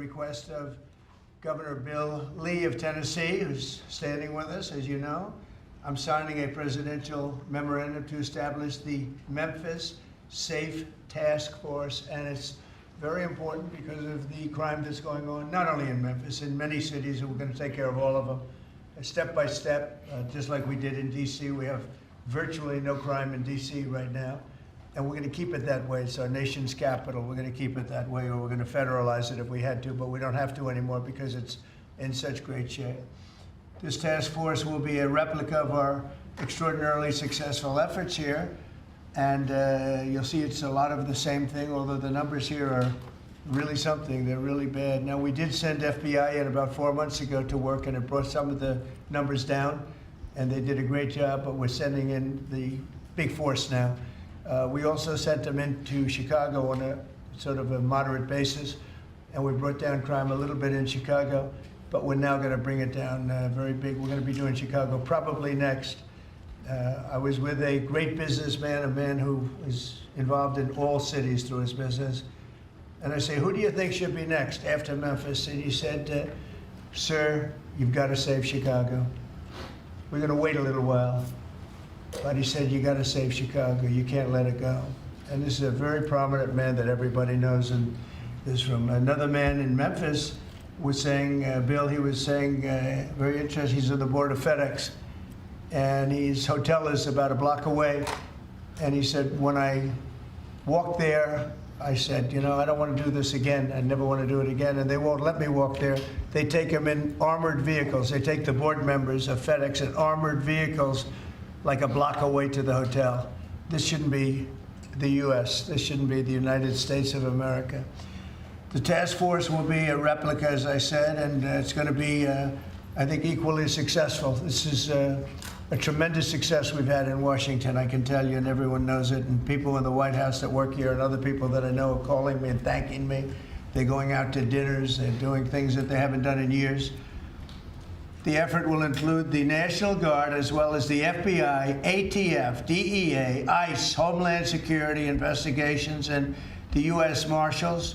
request of Governor Bill Lee of Tennessee, who's standing with us, as you know. I'm signing a presidential memorandum to establish the Memphis Safe Task Force, and it's very important because of the crime that's going on, not only in Memphis, in many cities, and we're going to take care of all of them, step by step, just like we did in D.C. We have virtually no crime in D.C. right now, and we're going to keep it that way. It's our nation's capital. We're going to keep it that way, or we're going to federalize it if we had to, but we don't have to anymore because it's in such great shape. This task force will be a replica of our extraordinarily successful efforts here, and you'll see it's a lot of the same thing, although the numbers here are really something. They're really bad. Now, we did send FBI in about 4 months ago to work, and it brought some of the numbers down, and they did a great job, but we're sending in the big force now. We also sent them into Chicago on a sort of a moderate basis, and we brought down crime a little bit in Chicago, but we're now going to bring it down very big. We're going to be doing Chicago probably next. I was with a great businessman, a man who is involved in all cities through his business. And I say, who do you think should be next after Memphis? And he said, sir, you've got to save Chicago. We're going to wait a little while. But he said, you got to save Chicago. You can't let it go. And this is a very prominent man that everybody knows. And this from another man in Memphis was saying, Bill, he was saying, very interesting, he's on the board of FedEx. And his hotel is about a block away. And he said, when I walked there, I said, you know, I don't want to do this again. I never want to do it again. And they won't let me walk there. They take them in armored vehicles. They take the board members of FedEx in armored vehicles like a block away to the hotel. This shouldn't be the U.S. This shouldn't be the United States of America. The task force will be a replica, as I said, and it's going to be, I think, equally successful. This is a tremendous success we've had in Washington, I can tell you, and everyone knows it. And people in the White House that work here and other people that I know are calling me and thanking me. They're going out to dinners. They're doing things that they haven't done in years. The effort will include the National Guard as well as the FBI, ATF, DEA, ICE, Homeland Security investigations, and the U.S. Marshals,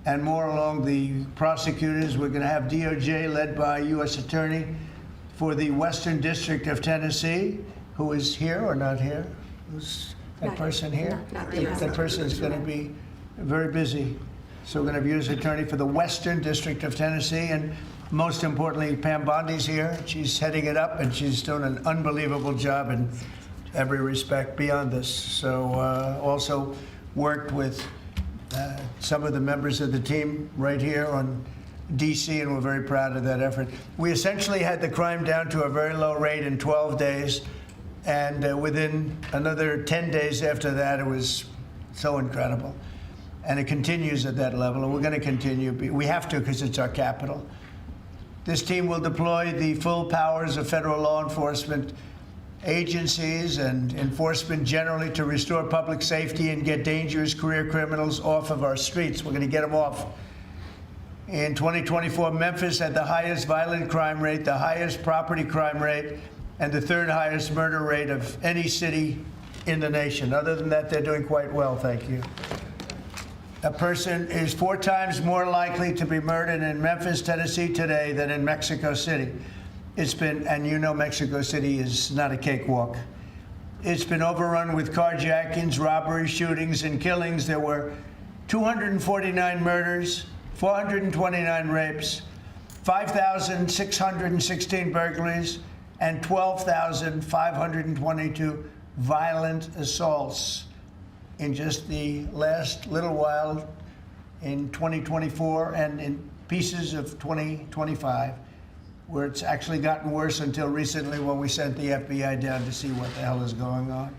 and more along the prosecutors. We're going to have DOJ led by U.S. Attorney for the Western District of Tennessee, who is here or not here? Who's that person here? Not really. That person is going to be very busy. So we're going to have U.S. Attorney for the Western District of Tennessee, and most importantly, Pam Bondi's here. She's heading it up, and she's doing an unbelievable job in every respect beyond this. So also worked with some of the members of the team right here on D.C., and we're very proud of that effort. We essentially had the crime down to a very low rate in 12 days, and within another 10 days after that, it was so incredible. And it continues at that level, and we're going to continue. We have to because it's our capital. This team will deploy the full powers of federal law enforcement agencies and enforcement generally to restore public safety and get dangerous career criminals off of our streets. We're going to get them off. In 2024, Memphis had the highest violent crime rate, the highest property crime rate, and the third highest murder rate of any city in the nation. Other than that, they're doing quite well, thank you. A person is 4 times more likely to be murdered in Memphis, Tennessee today than in Mexico City. It's been, and you know Mexico City is not a cakewalk. It's been overrun with carjackings, robberies, shootings, and killings. There were 249 murders, 429 rapes, 5,616 burglaries, and 12,522 violent assaults in just the last little while in 2024 and in pieces of 2025, where it's actually gotten worse until recently when we sent the FBI down to see what the hell is going on.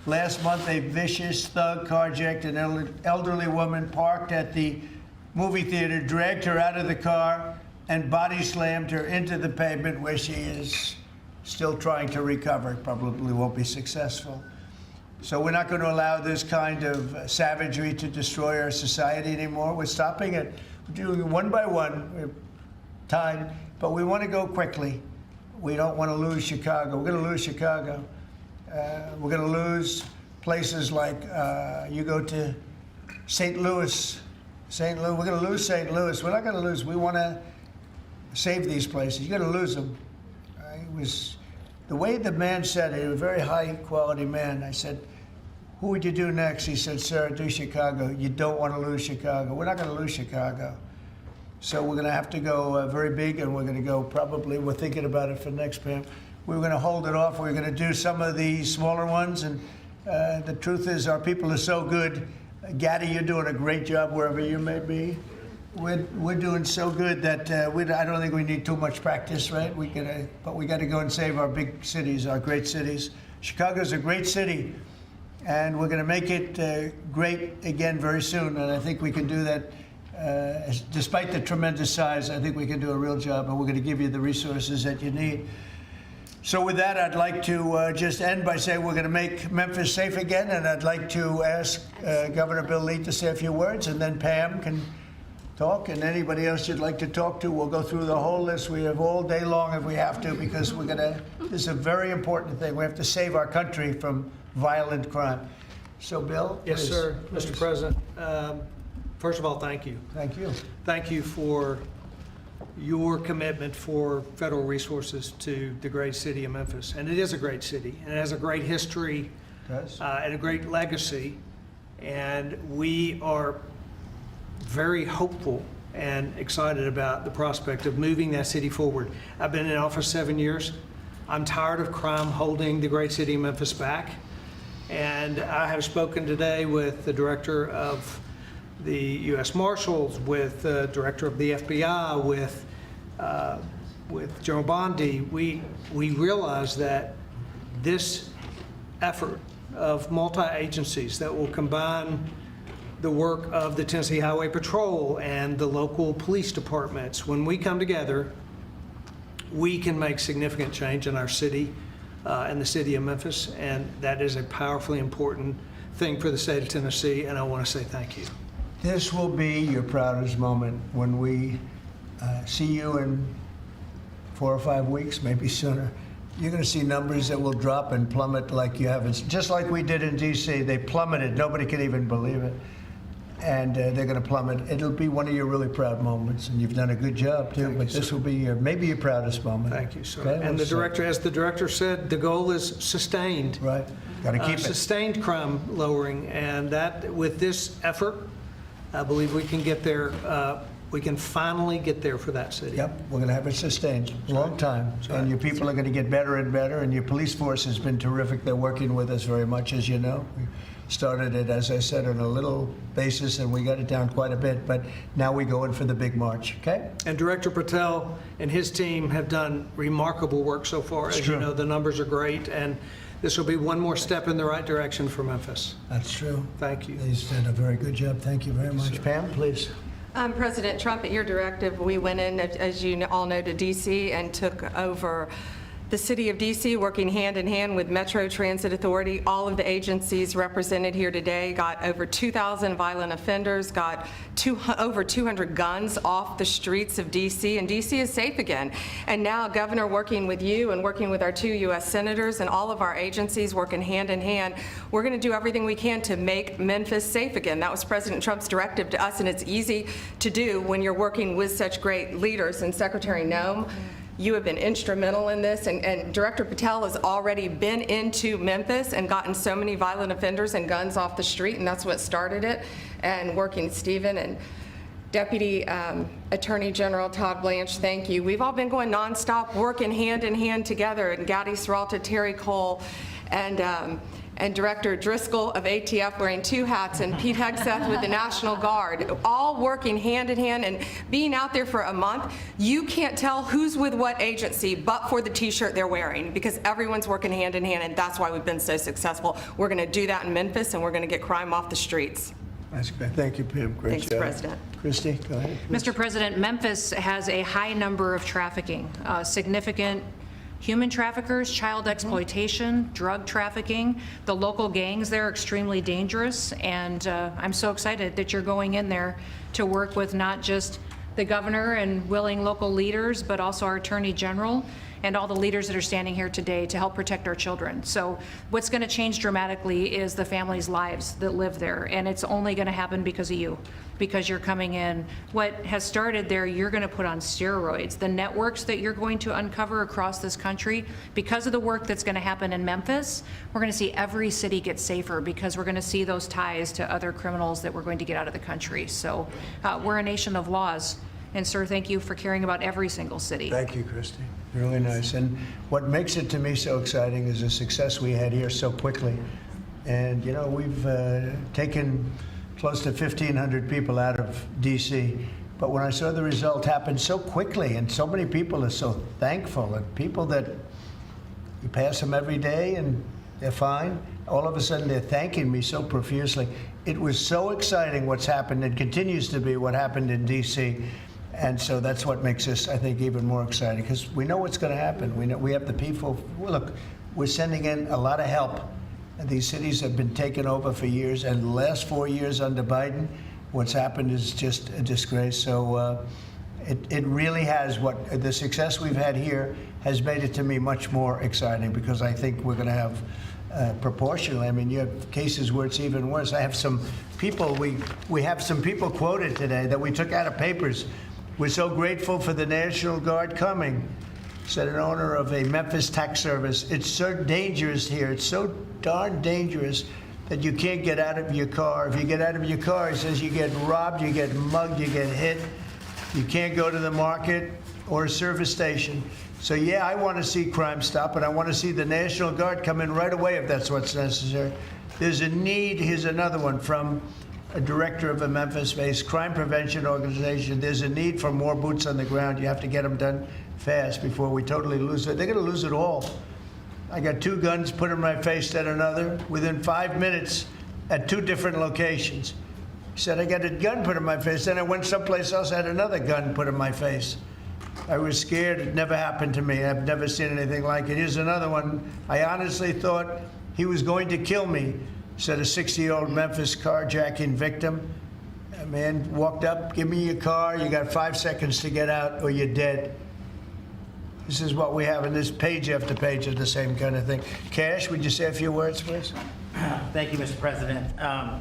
Last month, a vicious thug carjacked an elderly woman parked at the movie theater, dragged her out of the car, and body slammed her into the pavement, where she is still trying to recover. Probably won't be successful. So we're not going to allow this kind of savagery to destroy our society anymore. We're stopping it. We're doing it one by one, time, but we want to go quickly. We don't want to lose Chicago. We're going to lose Chicago. We're going to lose places like, you go to St. Louis, St. Louis, we're going to lose St. Louis. We're not going to lose. We want to save these places. You're going to lose them. It was the way the man said it. He was a very high quality man. I said, "Who would you do next?" He said, "Sir, do Chicago." You don't want to lose Chicago. We're not going to lose Chicago. So we're going to have to go very big, and we're going to go probably. We're thinking about it for next Pam. We're going to hold it off. We're going to do some of the smaller ones, and the truth is, our people are so good. Gaddy, you're doing a great job wherever you may be. We're doing so good that I don't think we need too much practice, right? But we got to go and save our big cities, our great cities. Chicago's a great city, and we're going to make it great again very soon. And I think we can do that. Despite the tremendous size, I think we can do a real job, and we're going to give you the resources that you need. So with that, I'd like to just end by saying we're going to make Memphis safe again, and I'd like to ask Governor Bill Lee to say a few words, and then Pam can talk, and anybody else you'd like to talk to. We'll go through the whole list. We have all day long if we have to, because this is a very important thing. We have to save our country from violent crime. So, Bill? Yes, please. sir. Mr. President, first of all, thank you. Thank you. Thank you for your commitment for federal resources to the great city of Memphis. And it is a great city, and it has a great history and a great legacy. And we are very hopeful and excited about the prospect of moving that city forward. I've been in office 7 years. I'm tired of crime holding the great city of Memphis back. And I have spoken today with the director of the U.S. Marshals, with the director of the FBI, with General Bondi. We realize that this effort of multi-agencies that will combine the work of the Tennessee Highway Patrol and the local police departments, when we come together, we can make significant change in our city and the city of Memphis, and that is a powerfully important thing for the state of Tennessee, and I want to say thank you. This will be your proudest moment when we see you in 4 or 5 weeks, maybe sooner. You're going to see numbers that will drop and plummet like you haven't, just like we did in D.C. They plummeted. Nobody can even believe it. And they're going to plummet. It'll be one of your really proud moments, and you've done a good job too. But this will be maybe your proudest moment. Thank you, sir. Okay? And the director, as the director said, the goal is sustained. Right. Got to keep it. Sustained crime lowering, and that with this effort, I believe we can get there. We can finally get there for that city. Yep, we're going to have it sustained. Long time. And your people are going to get better and better, and your police force has been terrific. They're working with us very much, as you know. We started it, as I said, on a little basis, and we got it down quite a bit, but now we go in for the big march, okay? And Director Patel and his team have done remarkable work so far. As you know, the numbers are great, and this will be one more step in the right direction for Memphis. That's true. Thank you. He's done a very good job. Thank you very much. Pam, please. President Trump, at your directive, we went in, as you all know, to D.C. and took over the city of D.C., working hand in hand with Metro Transit Authority. All of the agencies represented here today got over 2,000 violent offenders, got over 200 guns off the streets of D.C., and D.C. is safe again. And now, Governor, working with you and working with our 2 U.S. senators and all of our agencies working hand in hand, we're going to do everything we can to make Memphis safe again. That was President Trump's directive to us, and it's easy to do when you're working with such great leaders. And Secretary Noem, you have been instrumental in this, and Director Patel has already been into Memphis and gotten so many violent offenders and guns off the street, and that's what started it. And working, Stephen and Deputy Attorney General Todd Blanche, thank you. We've all been going nonstop, working hand in hand together, and Gaddy Serralta, Terry Cole, and Director Driscoll of ATF wearing 2 hats, and Pete Hegseth with the National Guard, all working hand in hand and being out there for a month. You can't tell who's with what agency but for the t-shirt they're wearing, because everyone's working hand in hand, and that's why we've been so successful. We're going to do that in Memphis, and we're going to get crime off the streets. That's great. Thank you, Pam. Great Thanks, job. President. Christy, go ahead. Mr. President, Memphis has a high number of trafficking, significant human traffickers, child exploitation, drug trafficking. The local gangs there are extremely dangerous, and I'm so excited that you're going in there to work with not just the governor and willing local leaders, but also our attorney general and all the leaders that are standing here today to help protect our children. So what's going to change dramatically is the families' lives that live there, and it's only going to happen because of you, because you're coming in. What has started there, you're going to put on steroids. The networks that you're going to uncover across this country, because of the work that's going to happen in Memphis, we're going to see every city get safer, because we're going to see those ties to other criminals that we're going to get out of the country. So we're a nation of laws. And sir, thank you for caring about every single city. Thank you, Christy. Really nice. And what makes it to me so exciting is the success we had here so quickly. And, you know, we've taken close to 1,500 people out of D.C. But when I saw the result happen so quickly, and so many people are so thankful, and people that you pass them every day and they're fine, all of a sudden they're thanking me so profusely. It was so exciting what's happened, and continues to be what happened in D.C. And so that's what makes this, I think, even more exciting, because we know what's going to happen. We know we have the people. Look, we're sending in a lot of help. And these cities have been taken over for years, and the last 4 years under Biden, what's happened is just a disgrace. So it really has, what the success we've had here has made it to me much more exciting, because I think we're going to have proportionally. I mean, you have cases where it's even worse. I have some people, we have some people quoted today that we took out of papers. We're so grateful for the National Guard coming, said an owner of a Memphis tax service. It's so dangerous here. It's so darn dangerous that you can't get out of your car. If you get out of your car, he says you get robbed, you get mugged, you get hit. You can't go to the market or a service station. So yeah, I want to see crime stop, and I want to see the National Guard come in right away if that's what's necessary. There's a need. Here's another one from a director of a Memphis-based crime prevention organization. There's a need for more boots on the ground. You have to get them done fast before we totally lose it. They're going to lose it all. I got 2 guns put in my face, then another, within 5 minutes at 2 different locations. He said, I got a gun put in my face, then I went someplace else, had another gun put in my face. I was scared. It never happened to me. I've never seen anything like it. Here's another one. I honestly thought he was going to kill me, said a 60-year-old Memphis carjacking victim. A man walked up, give me your car, you got 5 seconds to get out or you're dead. This is what we have in this page after page of the same kind of thing. Cash, would you say a few words, please? Thank you, Mr. President.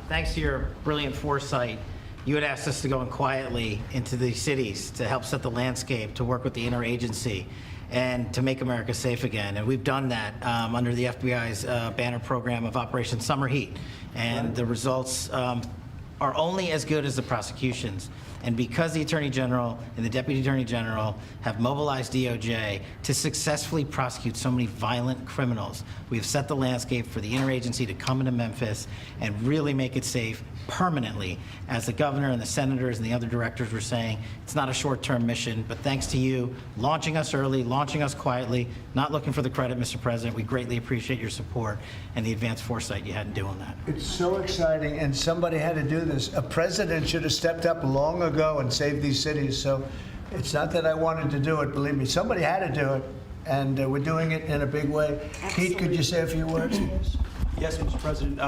Thanks to your brilliant foresight, you had asked us to go in quietly into these cities to help set the landscape, to work with the Interagency, and to make America safe again. And we've done that under the FBI's banner program of Operation Summer Heat. And the results are only as good as the prosecutions. And because the Attorney General and the Deputy Attorney General have mobilized DOJ to successfully prosecute so many violent criminals, we have set the landscape for the Interagency to come into Memphis and really make it safe permanently. As the governor and the senators and the other directors were saying, it's not a short-term mission, but thanks to you launching us early, launching us quietly, not looking for the credit, Mr. President, we greatly appreciate your support and the advanced foresight you had in doing that. It's so exciting, and somebody had to do this. A president should have stepped up long ago and saved these cities. So it's not that I wanted to do it, believe me. Somebody had to do it, and we're doing it in a big way. Pete, could you say a few words, please? Yes, Mr. President.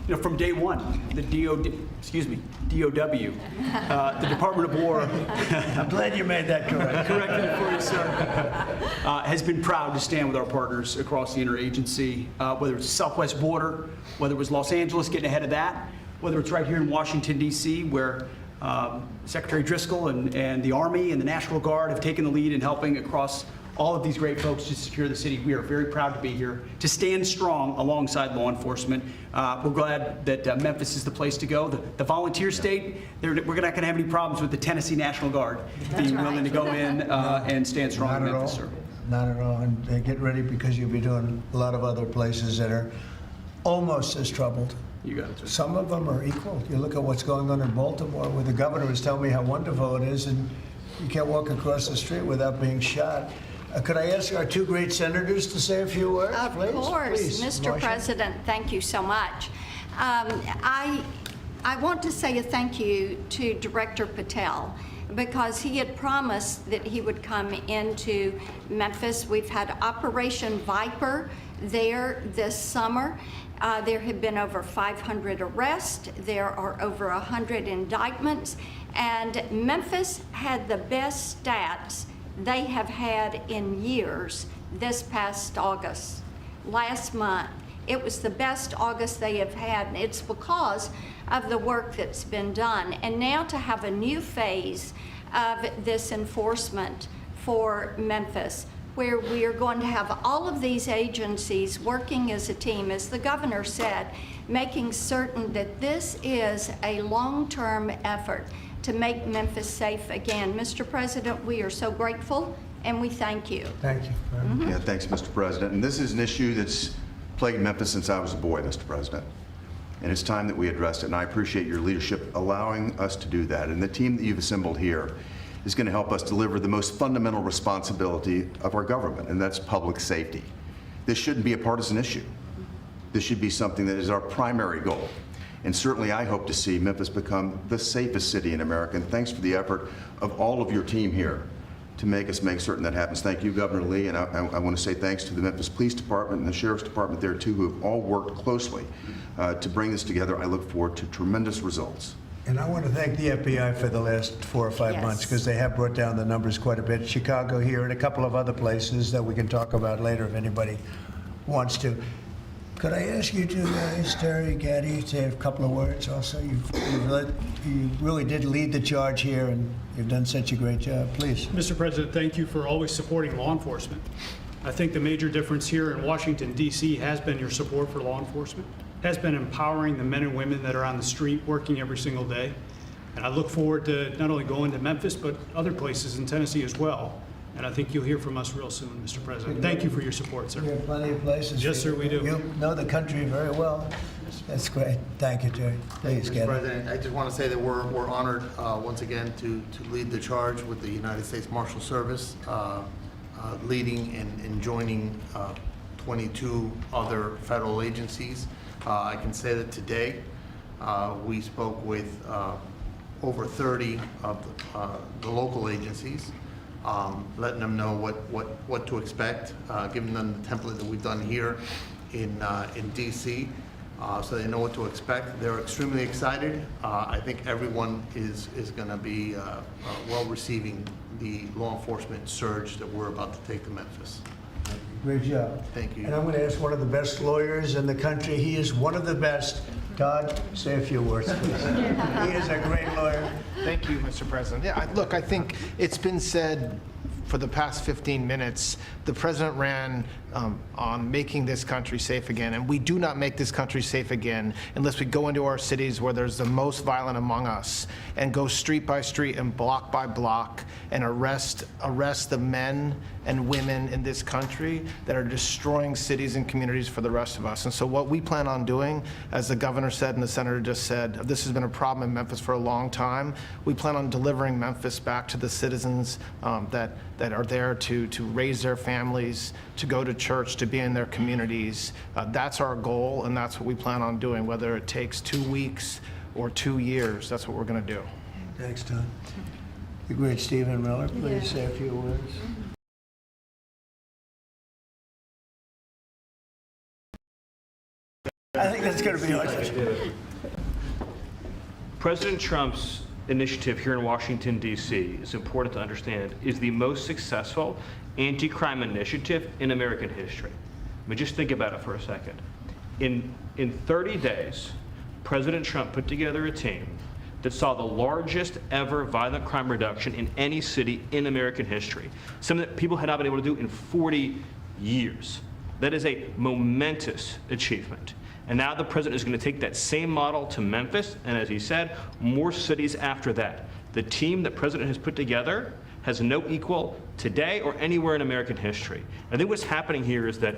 You know, from day one, the DOW, the Department of War, I'm glad you made that correct. corrected it for you, sir, has been proud to stand with our partners across the interagency, whether it's the southwest border, whether it was Los Angeles getting ahead of that, whether it's right here in Washington, D.C., where Secretary Driscoll and the Army and the National Guard have taken the lead in helping across all of these great folks to secure the city. We are very proud to be here, to stand strong alongside law enforcement. We're glad that Memphis is the place to go. The volunteer state, we're not going to have any problems with the Tennessee National Guard being willing to go in and stand strong in Memphis, sir. Not at all. And get ready, because you'll be doing a lot of other places that are almost as troubled. You got it, sir. Some of them are equal. You look at what's going on in Baltimore, where the governor was telling me how wonderful it is, and you can't walk across the street without being shot. Could I ask our 2 great senators to say a few words, please? Of course, Please, Mr. Marshal. President, thank you so much. I want to say a thank you to Director Patel, because he had promised that he would come into Memphis. We've had Operation Viper there this summer. There have been over 500 arrests. There are over 100 indictments. And Memphis had the best stats they have had in years this past August. Last month, it was the best August they have had, and it's because of the work that's been done. And now to have a new phase of this enforcement for Memphis, where we are going to have all of these agencies working as a team, as the governor said, making certain that this is a long-term effort to make Memphis safe again. Mr. President, we are so grateful and we thank you. Thank you. Yeah, thanks, Mr. President. And this is an issue that's plagued Memphis since I was a boy, Mr. President. And it's time that we addressed it, and I appreciate your leadership allowing us to do that. And the team that you've assembled here is going to help us deliver the most fundamental responsibility of our government, and that's public safety. This shouldn't be a partisan issue. This should be something that is our primary goal. And certainly I hope to see Memphis become the safest city in America. And thanks for the effort of all of your team here to make certain that happens. Thank you, Governor Lee, and I want to say thanks to the Memphis Police Department and the Sheriff's Department there too, who have all worked closely to bring this together. I look forward to tremendous results. And I want to thank the FBI for the last 4 or 5 Yes. months, because they have brought down the numbers quite a bit. Chicago here and a couple of other places that we can talk about later if anybody wants to. Could I ask you two guys, Terry, Gaddy, to say a couple of words also? You really did lead the charge here, and you've done such a great job. Please. Mr. President, thank you for always supporting law enforcement. I think the major difference here in Washington, D.C. has been your support for law enforcement, has been empowering the men and women that are on the street working every single day. And I look forward to not only going to Memphis, but other places in Tennessee as well. And I think you'll hear from us real soon, Mr. President. Thank you for your support, sir. We have plenty of places. Yes, sir, we do. You know the country very well. That's great. Thank you, Terry. Please, Mr. Gaddy. President, I just want to say that we're honored once again to lead the charge with the United States Marshal Service, leading and joining 22 other federal agencies. I can say that today we spoke with over 30 of the local agencies, letting them know what to expect, giving them the template that we've done here in DC, so they know what to expect. They're extremely excited. I think everyone is going to be well receiving the law enforcement surge that we're about to take to Memphis. Great job. Thank you. And I'm going to ask one of the best lawyers in the country. He is one of the best. Todd, say a few words, please. He is a great lawyer. Thank you, Mr. President. Yeah, look, I think it's been said for the past 15 minutes, the president ran on making this country safe again, and we do not make this country safe again unless we go into our cities where there's the most violent among us and go street by street and block by block and arrest the men and women in this country that are destroying cities and communities for the rest of us. And so what we plan on doing, as the governor said and the senator just said, this has been a problem in Memphis for a long time. We plan on delivering Memphis back to the citizens that are there to raise their families, to go to church, to be in their communities. That's our goal, and that's what we plan on doing, whether it takes 2 weeks or 2 years. That's what we're going to do. Thanks, Todd. The great Stephen Miller, please say a few words. I think that's going to be hard. President Trump's initiative here in Washington, D.C., is important to understand, is the most successful anti-crime initiative in American history. I mean, just think about it for a second. In 30 days, President Trump put together a team that saw the largest ever violent crime reduction in any city in American history, something that people had not been able to do in 40 years. That is a momentous achievement. And now the president is going to take that same model to Memphis, and as he said, more cities after that. The team that president has put together has no equal today or anywhere in American history. I think what's happening here is that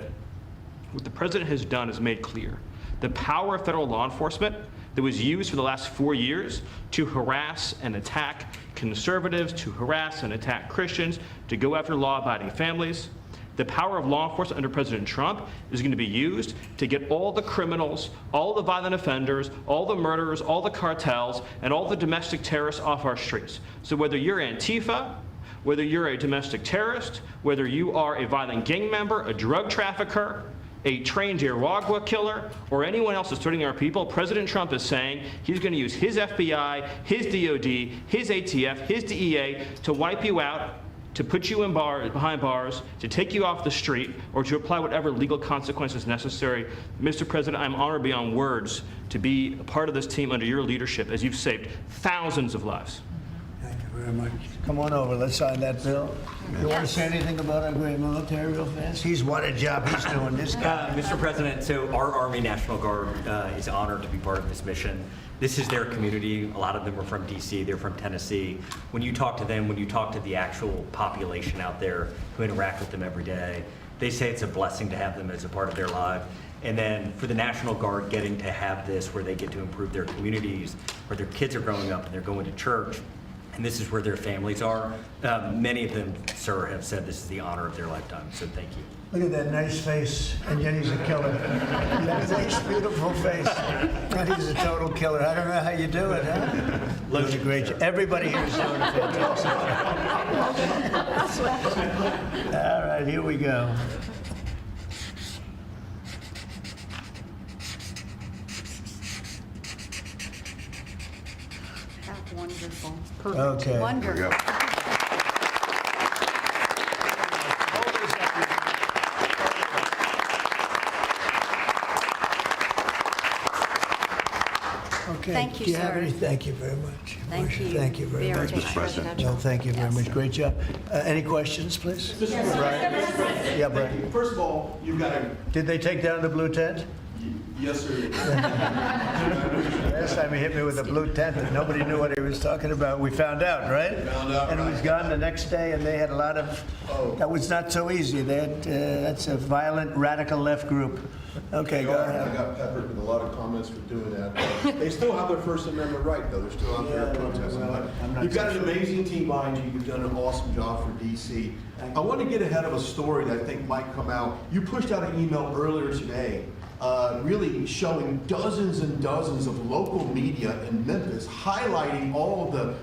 what the president has done is made clear. The power of federal law enforcement that was used for the last 4 years to harass and attack conservatives, to harass and attack Christians, to go after law-abiding families, the power of law enforcement under President Trump is going to be used to get all the criminals, all the violent offenders, all the murderers, all the cartels, and all the domestic terrorists off our streets. So whether you're Antifa, whether you're a domestic terrorist, whether you are a violent gang member, a drug trafficker, a trained Iraqwa killer, or anyone else that's threatening our people, President Trump is saying he's going to use his FBI, his DOD, his ATF, his DEA to wipe you out to put you in behind bars, to take you off the street, or to apply whatever legal consequences necessary. Mr. President, I'm honored beyond words to be a part of this team under your leadership as you've saved thousands of lives. Thank you very much. Come on over, let's sign that bill. You want to say anything about our great military real fast? What a job he's doing, this guy. Mr. President, so our Army National Guard is honored to be part of this mission. This is their community. A lot of them are from DC, they're from Tennessee. When you talk to them, when you talk to the actual population out there who interact with them every day, they say it's a blessing to have them as a part of their life. And then for the National Guard getting to have this where they get to improve their communities, where their kids are growing up and they're going to church, and this is where their families are. Many of them, sir, have said this is the honor of their lifetime, so thank you. Look at that nice face, and yet he's a killer. That nice, beautiful face, and he's a total killer. I don't know how you do it, huh? Does a great job. Everybody here is doing a fantastic job. All right, here we go. That's wonderful. Okay. There we Wonderful. go. Okay. Thank you, Do you have sir. any? Thank you very much. Thank Marshal, you. Thank you very much. Mr. President. No, thank you very Yes. much. Great job. Any questions, please? Brian? Yeah, Brian. First of all, you've got to, Did they take down the blue tent? yes, sir. Last time he hit me with a blue tent and nobody knew what he was talking about. We found out, right? Found out, And it was right. gone the next day, and they had a lot of, that was not so easy. They had, that's a violent, radical left group. Okay, go I ahead. got peppered with a lot of comments for doing that. They still have their First Amendment right, though. They're still out there Yeah, protesting. well, I'm not You've got so an sure. amazing team behind you. You've done an awesome job for DC. I want to get ahead of a story that I think might come out. You pushed out an email earlier today, really showing dozens and dozens of local media in Memphis highlighting all of the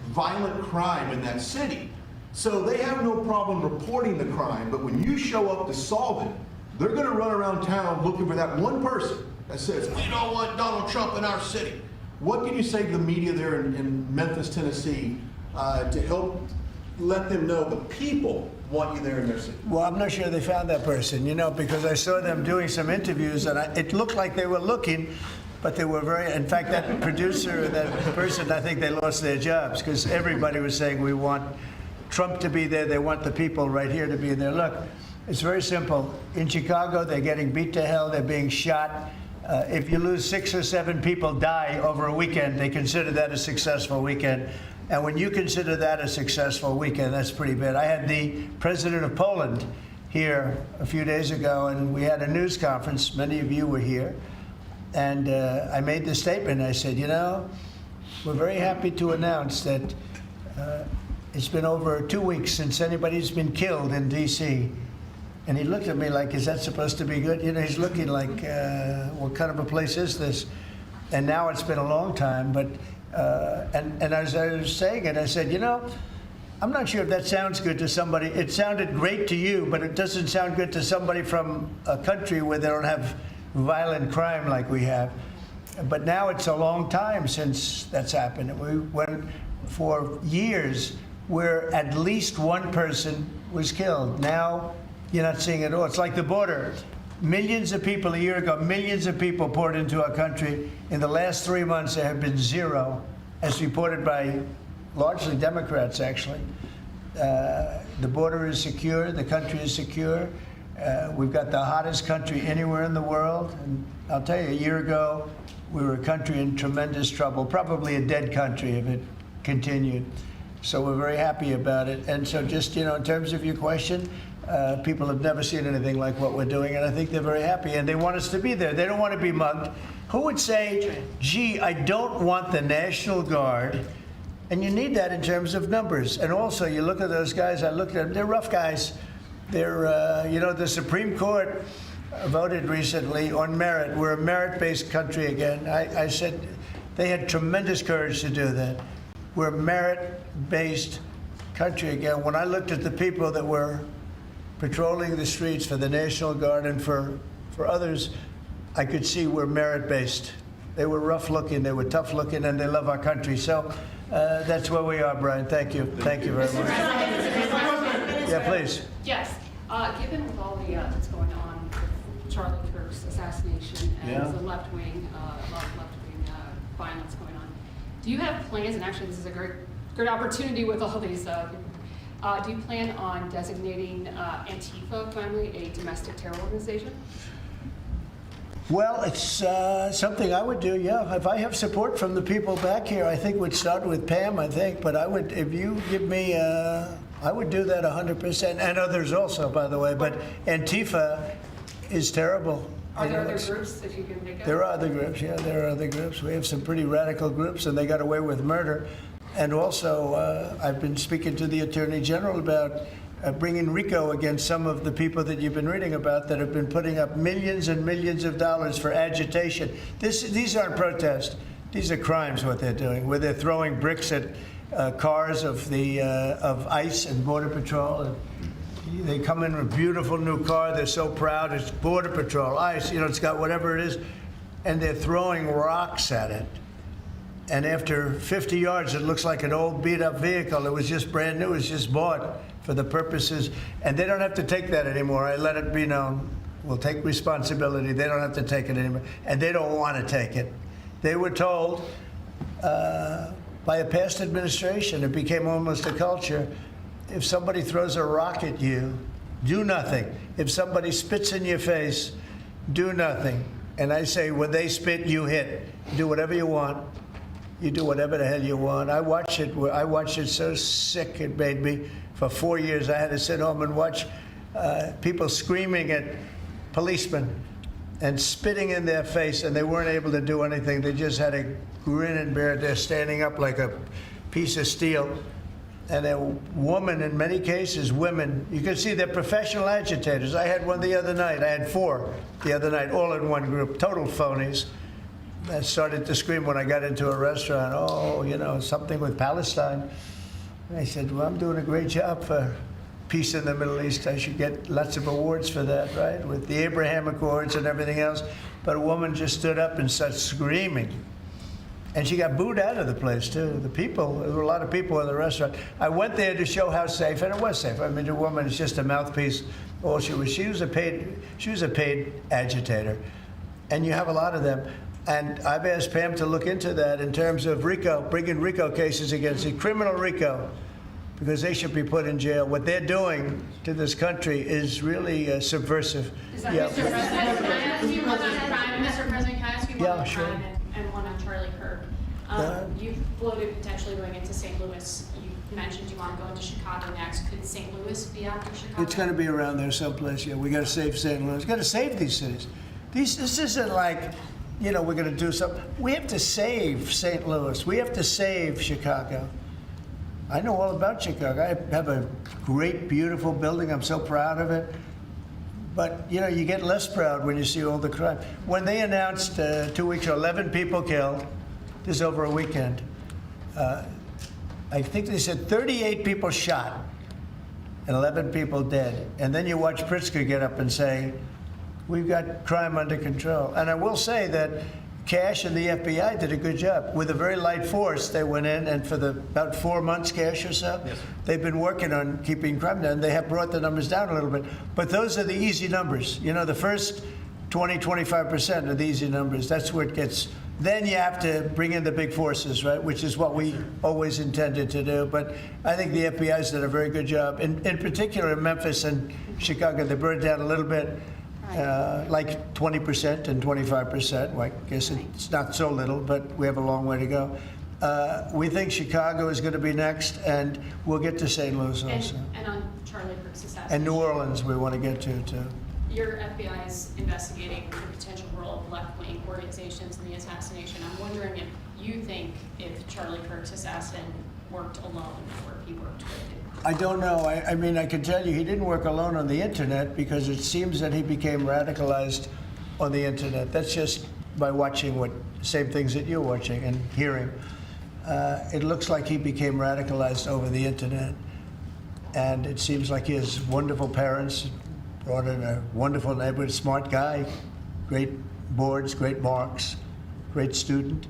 violent crime in that city. So they have no problem reporting the crime, but when you show up to solve it, they're going to run around town looking for that one person that says, we don't want Donald Trump in our city. What can you say to the media there in Memphis, Tennessee, to help let them know the people want you there in their city? Well, I'm not sure they found that person, because I saw them doing some interviews, and it looked like they were looking, but they were in fact, that producer, that person, I think they lost their jobs, because everybody was saying, we want Trump to be there, they want the people right here to be there. Look, it's very simple. In Chicago, they're getting beat to hell, they're being shot. If you lose 6 or 7 people die over a weekend, they consider that a successful weekend. And when you consider that a successful weekend, that's pretty bad. I had the president of Poland here a few days ago, and we had a news conference. Many of you were here. And I made this statement. I said, we're very happy to announce that it's been over 2 weeks since anybody's been killed in D.C. And he looked at me like, is that supposed to be good? He's looking like, what kind of a place is this? And now it's been a long time, but, and as I was saying it, I said, I'm not sure if that sounds good to somebody. It sounded great to you, but it doesn't sound good to somebody from a country where they don't have violent crime like we have. But now it's a long time since that's happened. We went for years where at least one person was killed. Now, you're not seeing it all. It's like the border. Millions of people a year ago, millions of people poured into our country. In the last 3 months, there have been 0, as reported by largely Democrats, actually. The border is secure. The country is secure. We've got the hottest country anywhere in the world. And I'll tell you, a year ago, we were a country in tremendous trouble, probably a dead country if it continued. So we're very happy about it. And so just, in terms of your question, people have never seen anything like what we're doing, and I think they're very happy, and they want us to be there. They don't want to be mugged. Who would say, gee, I don't want the National Guard? And you need that in terms of numbers. And also, you look at those guys, I looked at them, they're rough guys. They're, the Supreme Court voted recently on merit. We're a merit-based country again. I said they had tremendous courage to do that. We're a merit-based country again. When I looked at the people that were patrolling the streets for the National Guard and for others, I could see we're merit-based. They were rough-looking, they were tough-looking, and they love our country. So that's where we are, Brian. Thank you. Thank you very much. Yeah, please. Yes. Given with all the that's going on with Charlie Kirk's assassination and Yeah. the left-wing, a lot of left-wing violence going on, do you have plans, and actually this is a great opportunity with all these, do you plan on designating Antifa finally a domestic terror organization? Well, it's something I would do, yeah. If I have support from the people back here, I think we'd start with Pam, I think. But I would, if you give me, I would do that 100%, and others also, by the way. But Antifa is terrible. Are there other groups that you can think of? There are other groups, yeah, there are other groups. We have some pretty radical groups, and they got away with murder. And also, I've been speaking to the Attorney General about bringing RICO against some of the people that you've been reading about that have been putting up millions and millions of dollars for agitation. These aren't protests. These are crimes, what they're doing, where they're throwing bricks at cars of ICE and Border Patrol. And they come in with a beautiful new car. They're so proud. It's Border Patrol, ICE, it's got whatever it is. And they're throwing rocks at it. And after 50 yards, it looks like an old beat-up vehicle. It was just brand new. It was just bought for the purposes. And they don't have to take that anymore. I let it be known. We'll take responsibility. They don't have to take it anymore. And they don't want to take it. They were told by a past administration, it became almost a culture, if somebody throws a rock at you, do nothing. If somebody spits in your face, do nothing. And I say, when they spit, you hit. Do whatever you want. You do whatever the hell you want. I watched it so sick it made me. For 4 years, I had to sit home and watch people screaming at policemen and spitting in their face, and they weren't able to do anything. They just had a grin and bear it. They're standing up like a piece of steel. And a woman, in many cases, women, you can see they're professional agitators. I had one the other night. I had 4 the other night, all in one group, total phonies. I started to scream when I got into a restaurant, something with Palestine. And I said, well, I'm doing a great job for peace in the Middle East. I should get lots of awards for that, right? With the Abraham Accords and everything else. But a woman just stood up and started screaming. And she got booed out of the place, too. There were a lot of people in the restaurant. I went there to show how safe, and it was safe. I mean, the woman is just a mouthpiece. All she was a paid agitator. And you have a lot of them. And I've asked Pam to look into that in terms of RICO, bringing RICO cases against it, criminal RICO, because they should be put in jail. What they're doing to this country is really subversive. Mr. President, can I ask you one on crime? Mr. President, can I ask you one on sure. crime and one on Charlie Kirk? You've floated potentially going into St. Louis. You mentioned you want to go into Chicago next. Could St. Louis be after Chicago? It's going to be around there someplace, yeah. We got to save St. Louis. We got to save these cities. This isn't like, we're going to do something. We have to save St. Louis. We have to save Chicago. I know all about Chicago. I have a great, beautiful building. I'm so proud of it. But, you get less proud when you see all the crime. When they announced 2 weeks ago, 11 people killed, this is over a weekend, I think they said 38 people shot and 11 people dead. And then you watch Pritzker get up and say, we've got crime under control. And I will say that Cash and the FBI did a good job. With a very light force, they went in, and for about 4 months, Cash or so, they've been working on keeping crime down. They have brought the numbers down a little bit. But those are the easy numbers. The first 20, 25% are the easy numbers. That's where it gets. Then you have to bring in the big forces, right, which is what we always intended to do. But I think the FBI's done a very good job. In particular, in Memphis and Chicago, they burned down a little bit. Like 20% and 25%. I guess it's not so little, but we have a long way to go. We think Chicago is going to be next, and we'll get to St. Louis also. And on Charlie Kirk's assassination. And New Orleans we want to get to, too. Your FBI is investigating the potential role of left-wing organizations in the assassination. I'm wondering if you think if Charlie Kirk's assassin worked alone or if he worked with it. I don't know. I mean, I can tell you he didn't work alone on the internet, because it seems that he became radicalized on the internet. That's just by watching same things that you're watching and hearing. It looks like he became radicalized over the internet. And it seems like he has wonderful parents, brought in a wonderful neighborhood, smart guy, great boards, great marks, great student.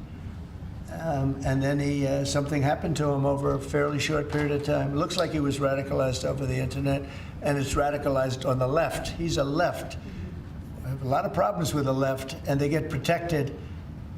And then something happened to him over a fairly short period of time. It looks like he was radicalized over the internet, and it's radicalized on the left. He's a left. I have a lot of problems with the left, and they get protected,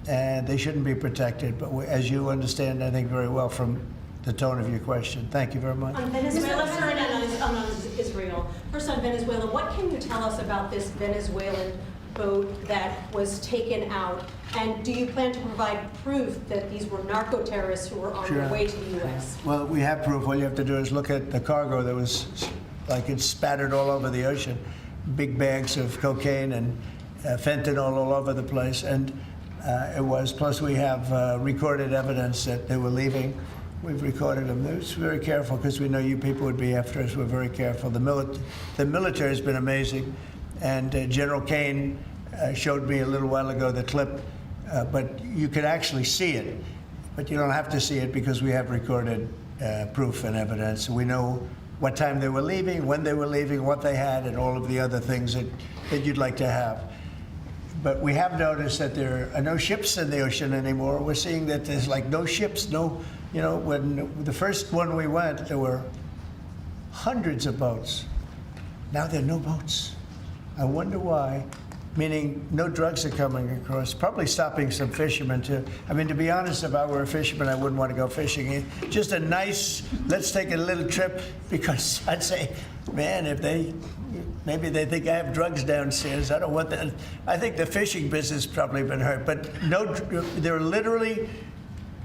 and they shouldn't be protected. But as you understand, I think very well from the tone of your question. Thank you very much. On Venezuela, sir, and on Israel. First on Venezuela, what can you tell us about this Venezuelan boat that was taken out? And do you plan to provide proof that these were narco-terrorists who were on their way to the U.S.? Well, we have proof. All you have to do is look at the cargo that was, like, it's spattered all over the ocean. Big bags of cocaine and fentanyl all over the place. And it was, plus we have recorded evidence that they were leaving. We've recorded them. It's very careful because we know you people would be after us. We're very careful. The military has been amazing. And General Kane showed me a little while ago the clip, but you could actually see it. But you don't have to see it because we have recorded proof and evidence. We know what time they were leaving, when they were leaving, what they had, and all of the other things that you'd like to have. But we have noticed that there are no ships in the ocean anymore. We're seeing that there's like no ships, when the first one we went, there were hundreds of boats. Now there are no boats. I wonder why, meaning no drugs are coming across, probably stopping some fishermen too. I mean, to be honest, if I were a fisherman, I wouldn't want to go fishing. Just a nice, let's take a little trip, because I'd say, man, maybe they think I have drugs downstairs. I don't want that. I think the fishing business probably been hurt, but there are literally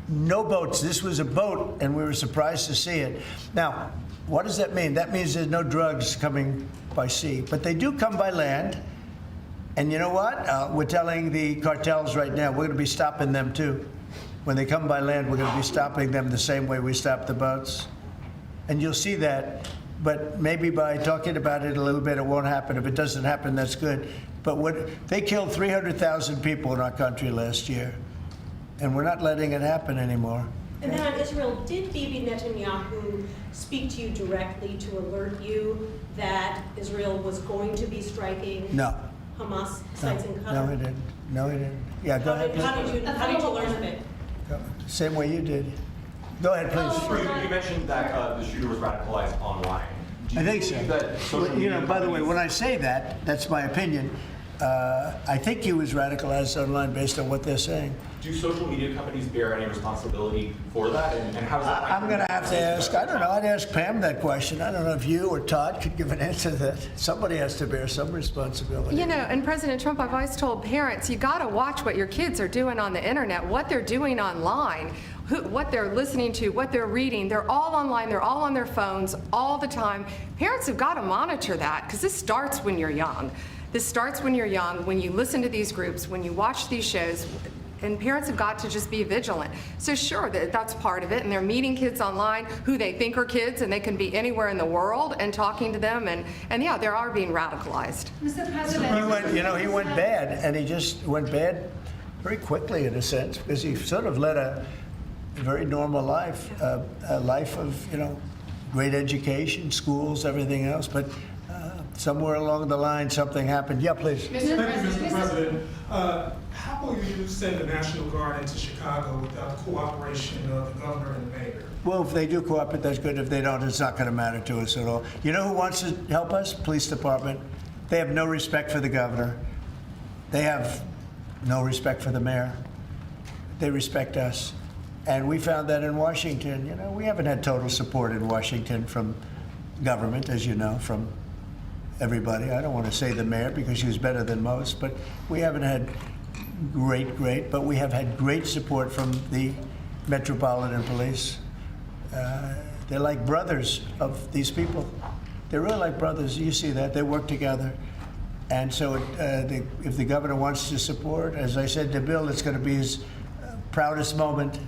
no boats. This was a boat, and we were surprised to see it. Now, what does that mean? That means there's no drugs coming by sea, but they do come by land. And you know what? We're telling the cartels right now, we're going to be stopping them too. When they come by land, we're going to be stopping them the same way we stop the boats. And you'll see that, but maybe by talking about it a little bit, it won't happen. If it doesn't happen, that's good. But they killed 300,000 people in our country last year, and we're not letting it happen anymore. And then on Israel, did Bibi Netanyahu speak to you directly to alert you that Israel was going to be striking Hamas sites in Qatar? No, he didn't. No, he didn't. Yeah, go ahead. How did you learn of it? Same way you did. Go ahead, please. You mentioned that the shooter was radicalized online. I think so. By the way, when I say that, that's my opinion. I think he was radicalized online based on what they're saying. Do social media companies bear any responsibility for that? And how does that? I'm going to have to ask, I don't know, I'd ask Pam that question. I don't know if you or Todd could give an answer to that. Somebody has to bear some responsibility. And President Trump, I've always told parents, you got to watch what your kids are doing on the internet, what they're doing online, what they're listening to, what they're reading. They're all online, they're all on their phones all the time. Parents have got to monitor that, because this starts when you're young. This starts when you're young, when you listen to these groups, when you watch these shows, and parents have got to just be vigilant. So sure, that's part of it, and they're meeting kids online who they think are kids, and they can be anywhere in the world and talking to them, and yeah, they are being radicalized. Mr. President, he went bad, and he just went bad very quickly in a sense, because he sort of led a very normal life, a life of, great education, schools, everything else, but somewhere along the line, something happened. Yeah, please. Thank you, Mr. President. How will you send the National Guard into Chicago without the cooperation of the governor and the mayor? Well, if they do cooperate, that's good. If they don't, it's not going to matter to us at all. You know who wants to help us? Police department. They have no respect for the governor. They have no respect for the mayor. They respect us. And we found that in Washington. We haven't had total support in Washington from government, as you know, from everybody. I don't want to say the mayor because she was better than most, but we haven't had great, but we have had great support from the Metropolitan Police. They're like brothers of these people. They're really like brothers. You see that. They work together. And so if the governor wants to support, as I said to Bill, it's going to be his proudest moment,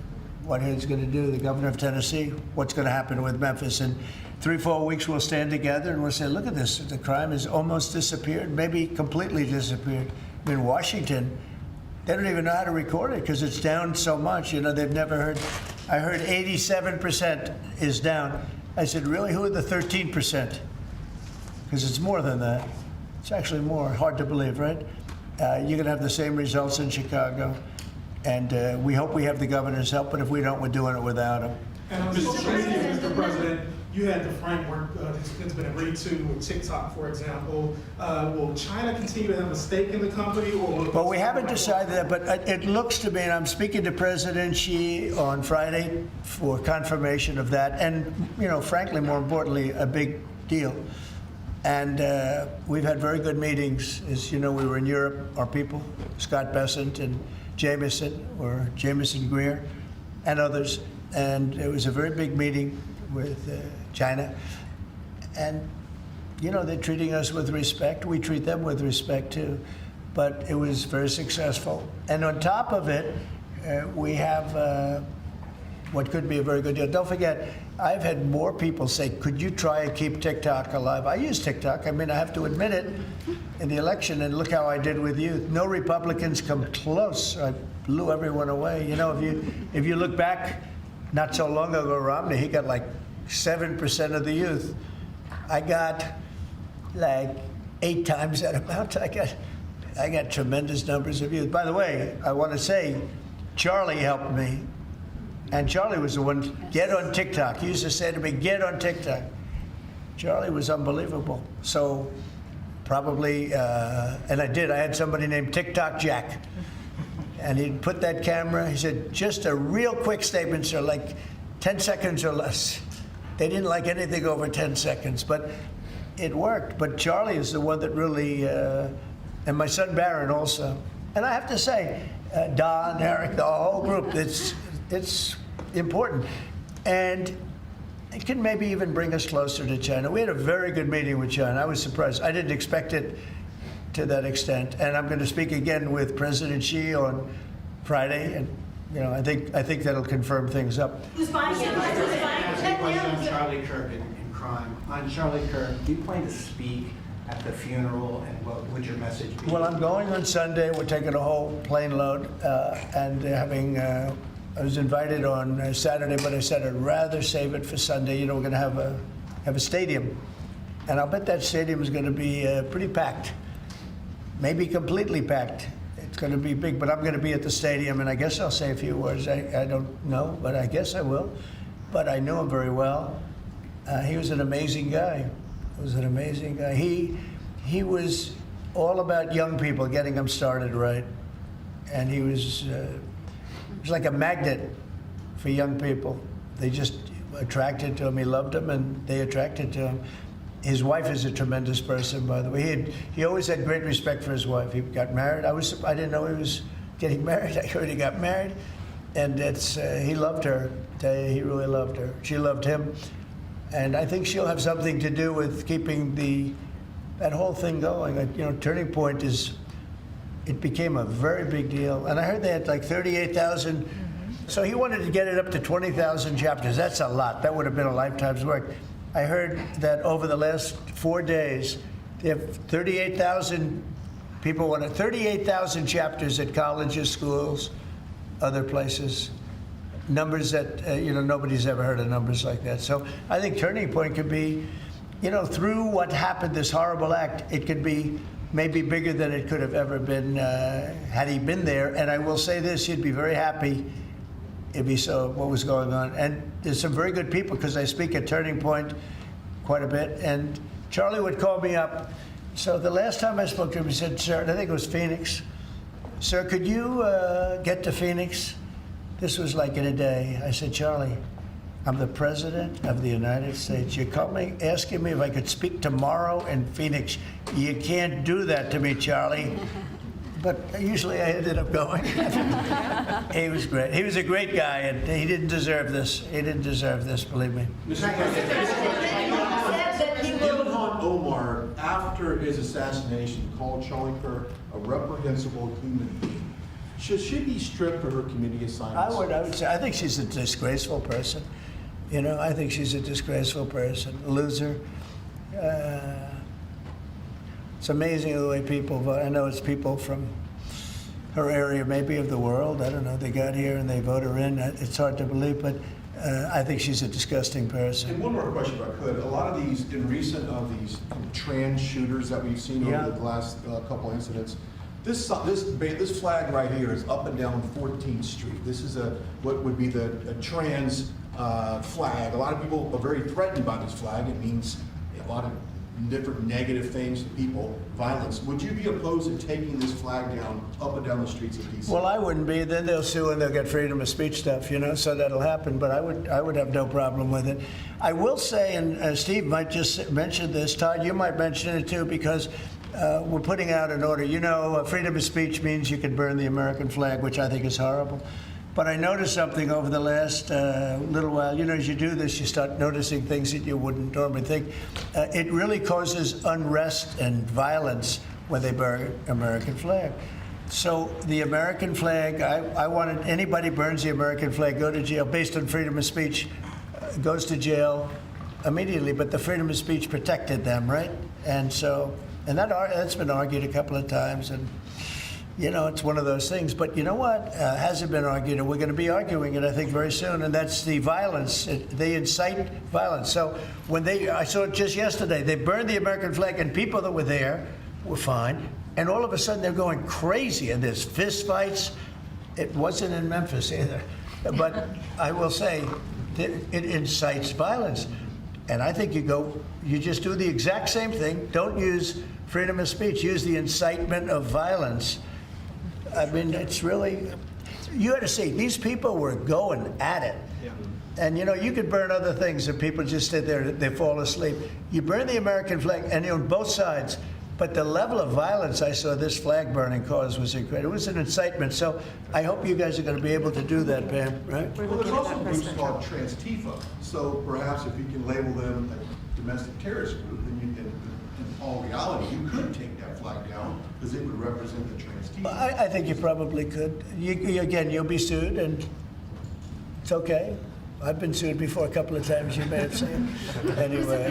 what he's going to do, the governor of Tennessee, what's going to happen with Memphis. And 3-4 weeks we'll stand together and we'll say, look at this, the crime has almost disappeared, maybe completely disappeared. I mean, Washington, they don't even know how to record it because it's down so much. They've never heard. I heard 87% is down. I said, really, who are the 13%? Because it's more than that. It's actually more. Hard to believe, right? You're going to have the same results in Chicago. And we hope we have the governor's help, but if we don't, we're doing it without him. And on social media, Mr. President, you had the framework that's been agreed to with TikTok, for example. Will China continue to have a stake in the company, or? Well, we haven't decided that, but it looks to me, and I'm speaking to President Xi on Friday for confirmation of that, and, you know, frankly, more importantly, a big deal. And we've had very good meetings. As you know, we were in Europe, our people, Scott Bessent and Jameson Greer, and others. And it was a very big meeting with China. And, you know, they're treating us with respect. We treat them with respect, too. But it was very successful. And on top of it, we have what could be a very good deal. Don't forget, I've had more people say, could you try and keep TikTok alive? I use TikTok. I mean, I have to admit it in the election, and look how I did with youth. No Republicans come close. I blew everyone away. You know, if you look back, not so long ago, Romney, he got like 7% of the youth. I got like 8 times that amount. I got tremendous numbers of youth. By the way, I want to say, Charlie helped me. And Charlie was the one, get on TikTok. He used to say to me, get on TikTok. Charlie was unbelievable. So probably, and I did. I had somebody named TikTok Jack. And he'd put that camera, he said, just a real quick statement, sir, like 10 seconds or less. They didn't like anything over 10 seconds, but it worked. But Charlie is the one that really, and my son Barron also. And I have to say, Don, Eric, the whole group, it's important. And it can maybe even bring us closer to China. We had a very good meeting with China. I was surprised. I didn't expect it to that extent. And I'm going to speak again with President Xi on Friday, and you know, I think that'll confirm things up. Who's buying it? On Charlie Kirk and crime. On Charlie Kirk, do you plan to speak at the funeral, and what would your message be? Well, I'm going on Sunday. We're taking a whole plane load, and having. I was invited on Saturday, but I said I'd rather save it for Sunday. You know, we're going to have a stadium, and I'll bet that stadium is going to be pretty packed. Maybe completely packed. It's going to be big, but I'm going to be at the stadium, and I guess I'll say a few words. I don't know, but I guess I will. But I knew him very well. He was an amazing guy. He was all about young people, getting them started right. And he was like a magnet for young people. They just attracted to him. He loved them, and they attracted to him. His wife is a tremendous person, by the way. He always had great respect for his wife. He got married. I didn't know he was getting married. I heard he got married, and he loved her. He really loved her. She loved him, and I think she'll have something to do with keeping that whole thing going. You know, Turning Point it became a very big deal, and I heard they had like 38,000. So he wanted to get it up to 20,000 chapters. That's a lot. That would have been a lifetime's work. I heard that over the last 4 days, they have 38,000 people wanted 38,000 chapters at colleges, schools, other places. Numbers that, you know, nobody's ever heard of numbers like that. So I think Turning Point could be, you know, through what happened, this horrible act, it could be maybe bigger than it could have ever been had he been there. And I will say this, he'd be very happy if he saw what was going on. And there's some very good people, because I speak at Turning Point quite a bit, and Charlie would call me up. So the last time I spoke to him, he said, sir, and I think it was Phoenix, sir, could you get to Phoenix? This was like in a day. I said, Charlie, I'm the President of the United States. You're coming, asking me if I could speak tomorrow in Phoenix. You can't do that to me, Charlie. But usually I ended up going. He was great. He was a great guy, and he didn't deserve this. He didn't deserve this, believe me. Ilhan Omar, after his assassination, called Charlie Kirk a reprehensible human being. Should she be stripped of her community assignments? I would say, I think she's a disgraceful person. You know, I think she's a disgraceful person, loser. It's amazing the way people vote. I know it's people from her area, maybe of the world. I don't know. They got here and they vote her in. It's hard to believe, but I think she's a disgusting person. And one more question, if I could. A lot of these, in recent of these trans shooters that we've seen over the last couple incidents, This flag right here is up and down 14th Street. This is what would be a trans flag. A lot of people are very threatened by this flag. It means a lot of different negative things to people, violence. Would you be opposed to taking this flag down up and down the streets of DC? Well, I wouldn't be. Then they'll sue and they'll get freedom of speech stuff, so that'll happen. But I would have no problem with it. I will say, and Steve might just mention this, Todd, you might mention it too, because we're putting out an order. Freedom of speech means you can burn the American flag, which I think is horrible. But I noticed something over the last little while. As you do this, you start noticing things that you wouldn't normally think. It really causes unrest and violence when they burn American flag. So the American flag, I wanted anybody burns the American flag, go to jail based on freedom of speech, goes to jail immediately. But the freedom of speech protected them, right? And that's been argued a couple of times. And it's one of those things. But you know what? Hasn't been argued, and we're going to be arguing it, I think, very soon. And that's the violence. They incite violence. So I saw it just yesterday. They burned the American flag, and people that were there were fine. And all of a sudden, they're going crazy, and there's fist fights. It wasn't in Memphis either. But I will say, it incites violence. And I think you just do the exact same thing. Don't use freedom of speech. Use the incitement of violence. I mean, it's really, you had to see, these people were going at it. Yeah. And you could burn other things and people just sit there, they fall asleep. You burn the American flag, and on both sides, but the level of violence I saw this flag burning cause was incredible. It was an incitement. So I hope you guys are going to be able to do that, Pam, right? Well, there's also groups called Trans-Tifa. So perhaps if you can label them a domestic terrorist group, then in all reality, you could take that flag down because it would represent the Trans-Tifa. I think you probably could. Again, you'll be sued, and it's okay. I've been sued before a couple of times, you may have seen. Anyway.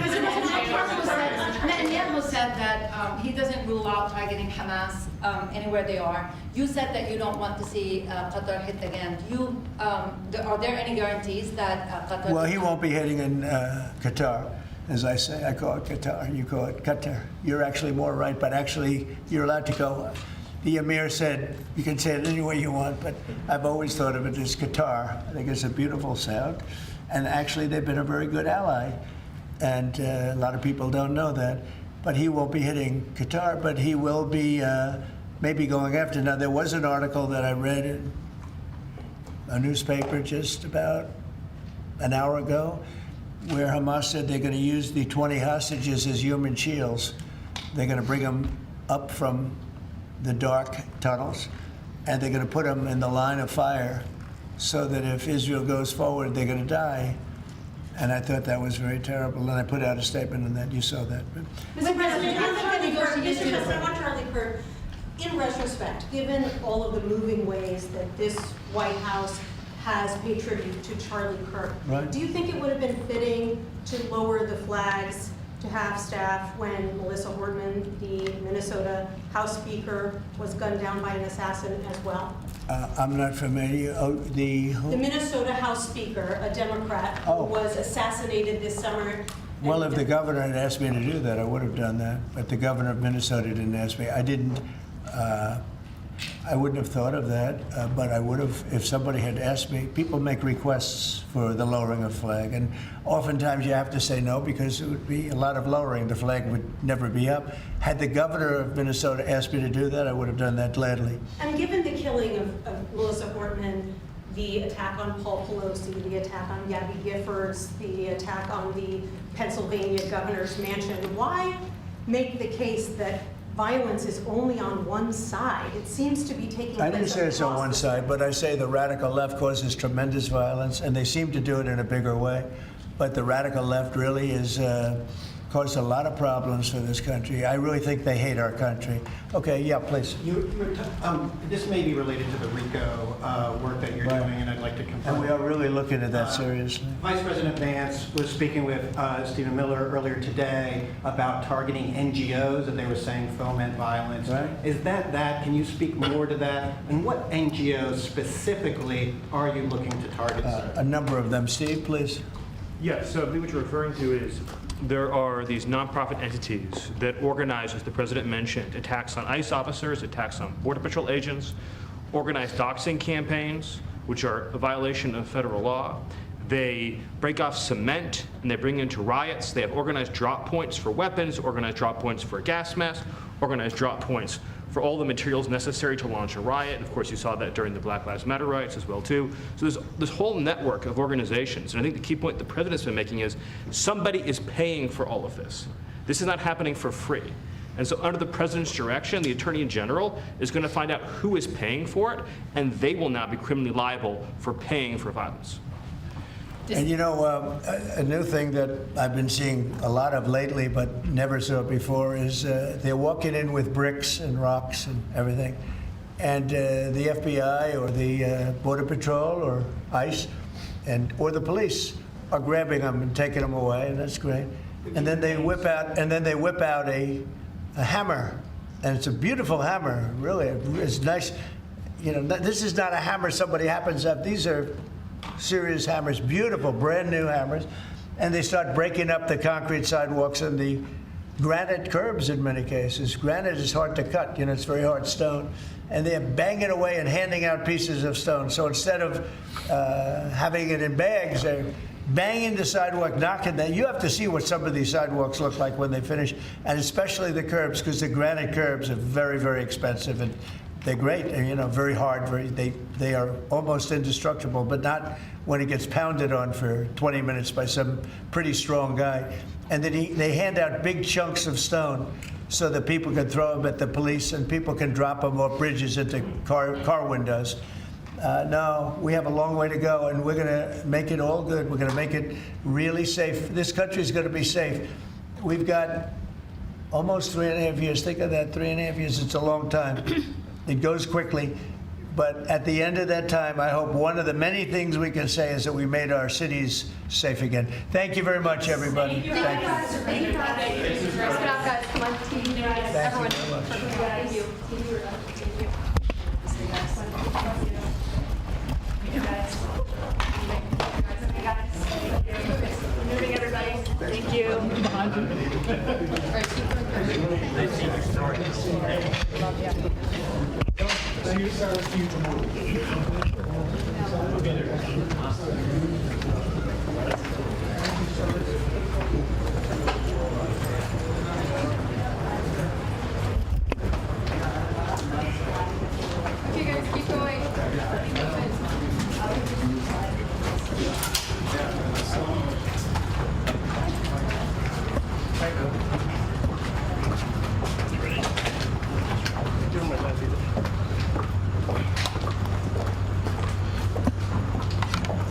Netanyahu said that he doesn't rule out targeting Hamas anywhere they are. You said that you don't want to see Qatar hit again. Are there any guarantees that Qatar... Well, he won't be hitting in Qatar. As I say, I call it Qatar, you call it Qatar. You're actually more right, but actually you're allowed to go. The Emir said, you can say it any way you want, but I've always thought of it as Qatar. I think it's a beautiful sound. And actually, they've been a very good ally. And a lot of people don't know that. But he won't be hitting Qatar, but he will be maybe going after. Now, there was an article that I read in a newspaper just about an hour ago where Hamas said they're going to use the 20 hostages as human shields. They're going to bring them up from the dark tunnels, and they're going to put them in the line of fire so that if Israel goes forward, they're going to die. And I thought that was very terrible, and I put out a statement on that. You saw that. Mr. President, I want Charlie Kirk, in retrospect, given all of the moving ways that this White House has paid tribute to Charlie Kirk, right. Do you think it would have been fitting to lower the flags to half-staff when Melissa Hortman, the Minnesota House Speaker, was gunned down by an assassin as well? I'm not familiar. The Minnesota House Speaker, a Democrat, who was assassinated this summer. Well, if the governor had asked me to do that, I would have done that. But the governor of Minnesota didn't ask me. I wouldn't have thought of that, but I would have if somebody had asked me. People make requests for the lowering of flag, and oftentimes you have to say no because it would be a lot of lowering. The flag would never be up. Had the governor of Minnesota asked me to do that, I would have done that gladly. And given the killing of Melissa Hortman, the attack on Paul Pelosi, the attack on Gabby Giffords, the attack on the Pennsylvania governor's mansion, why make the case that violence is only on one side? It seems to be taking place. I didn't say it's on one side, but I say the radical left causes tremendous violence, and they seem to do it in a bigger way. But the radical left really is caused a lot of problems for this country. I really think they hate our country. Okay, yeah, please. This may be related to the RICO work that you're doing, and I'd like to confirm. And we are really looking at that seriously. Vice President Vance was speaking with Stephen Miller earlier today about targeting NGOs that they were saying foment violence. Right. Is that? Can you speak more to that? And what NGOs specifically are you looking to target, sir? A number of them. Steve, please. Yeah, so I believe what you're referring to is there are these nonprofit entities that organize, as the president mentioned, attacks on ICE officers, attacks on Border Patrol agents, organized doxing campaigns, which are a violation of federal law. They break off cement and they bring into riots. They have organized drop points for weapons, organized drop points for gas masks, organized drop points for all the materials necessary to launch a riot. Of course, you saw that during the Black Lives Matter riots as well, too. So there's this whole network of organizations. And I think the key point the president's been making is somebody is paying for all of this. This is not happening for free. And so under the president's direction, the Attorney General is going to find out who is paying for it, and they will now be criminally liable for paying for violence. And you know, a new thing that I've been seeing a lot of lately, but never saw it before, is they're walking in with bricks and rocks and everything. And the FBI or the Border Patrol or ICE or the police are grabbing them and taking them away, and that's great. And then they whip out a hammer, and it's a beautiful hammer, really. It's nice. You know, this is not a hammer somebody happens to have. These are serious hammers, beautiful, brand new hammers, and they start breaking up the concrete sidewalks and the granite curbs in many cases. Granite is hard to cut, you know, it's very hard stone, and they're banging away and handing out pieces of stone. So instead of having it in bags, they're banging the sidewalk, knocking that. You have to see what some of these sidewalks look like when they finish, and especially the curbs, because the granite curbs are very, very expensive, and they're great, and you know, very hard. They are almost indestructible, but not when it gets pounded on for 20 minutes by some pretty strong guy. And then they hand out big chunks of stone so that people can throw them at the police and people can drop them off bridges into car windows. No, we have a long way to go, and we're going to make it all good. We're going to make it really safe. This country is going to be safe. We've got almost 3.5 years. Think of that, 3.5 years. It's a long time. It goes quickly, but at the end of that time, I hope one of the many things we can say is that we made our cities safe again. Thank you very much, everybody. Thank you. Thank you. Dress it up, guys. Come on, team. Everyone. Thank you. Moving, everybody. Thank you. Love you. Okay, guys, keep going.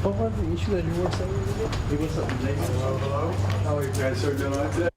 What was the issue that you were saying? It was something. Hello. How are you guys doing today?